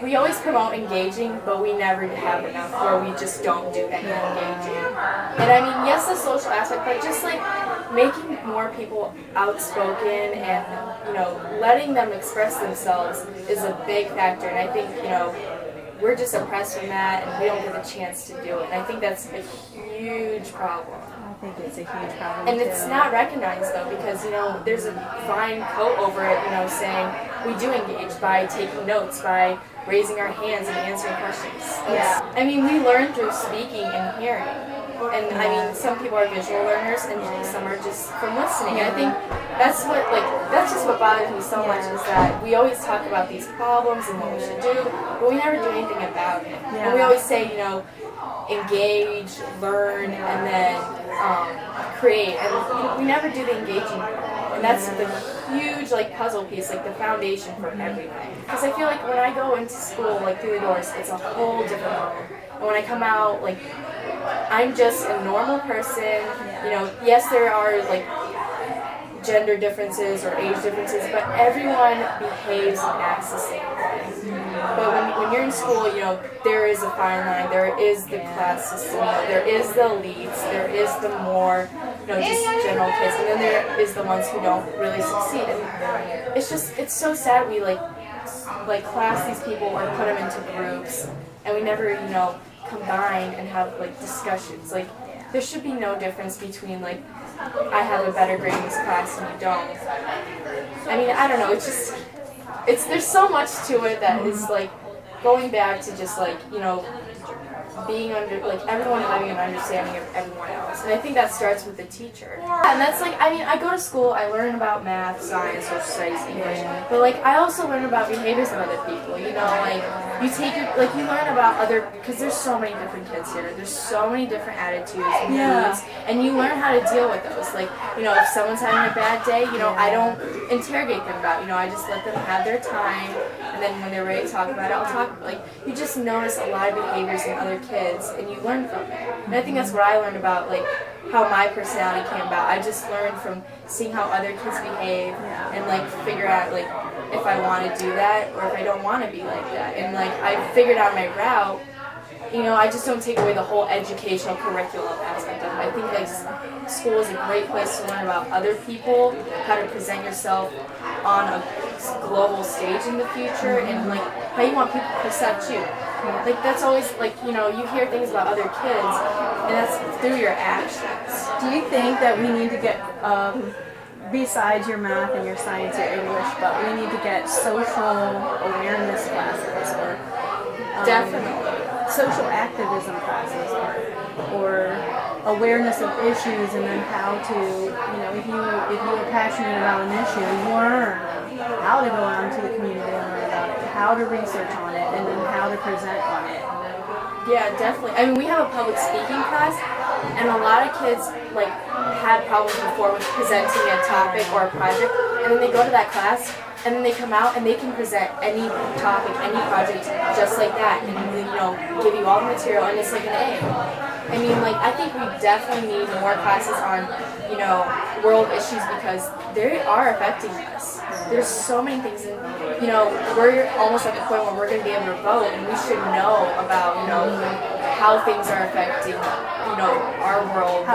we always promote engaging, but we never have enough where we just don't do any engaging. And I mean, yes, the social aspect, but just like making more people outspoken and, letting them express themselves is a big factor. And I think, we're just oppressed from that and we don't get the chance to do it. And I think that's a huge problem. I think it's a huge problem. And it's not recognized though, because there's a fine coat over it, saying we do engage by taking notes, by raising our hands and answering questions. I mean, we learn through speaking and hearing. And I mean, some people are visual learners, and some are just from listening. And I think that's just what bothers me so much, is that we always talk about these problems and what we should do, but we never do anything about it. And we always say, engage, learn, and then create, and we never do the engaging part. And that's the huge puzzle piece, the foundation for everything. Because I feel like when I go into school, through the doors, it's a whole different world. And when I come out, I'm just a normal person. Yes, there are gender differences or age differences, but everyone behaves and acts the same way. But when you're in school, there is a fine line. There is the class system. There is the elites. There is the more, just general kids, and then there is the ones who don't really succeed. And it's so sad we class these people or put them into groups, and we never, combine and have discussions. There should be no difference between I have a better grade in this class and you don't. I mean, I don't know. There's so much to it that is going back to just being under everyone having an understanding of everyone else, and I think that starts with the teacher. And that's I go to school, I learn about math, science, social studies, English, but I also learn about behaviors of other people. You take you learn about other, because there's so many different kids here. There's so many different attitudes and moods, and you learn how to deal with those. If someone's having a bad day, I don't interrogate them about it. I just let them have their time, and then when they're ready to talk about it, I'll talk. You just notice a lot of behaviors in other kids, and you learn from it. And I think that's what I learned about how my personality came about. I just learned from seeing how other kids behave, and figure out if I want to do that or if I don't want to be like that. And I figured out my route. I just don't take away the whole educational curriculum aspect of it. I think school is a great place to learn about other people, how to present yourself on a global stage in the future, and how you want people to perceive you. That's always you hear things about other kids, and that's through your actions. Do you think that we need to get besides your math and your science, your English, but we need to get social awareness classes or Definitely social activism classes or awareness of issues, and then how to, if you are passionate about an issue, learn how to go out into the community and learn about it, how to research on it, and then how to present on it. Yeah, definitely. I mean, we have a public speaking class, and a lot of kids had problems before with presenting a topic or a project, and then they go to that class, and then they come out and they can present any topic, any project just like that, and give you all the material, and it's an A. I mean, I think we definitely need more classes on, world issues, because they are affecting us. There's so many things, and we're almost at the point where we're going to be able to vote, and we should know about, how things are affecting, our world.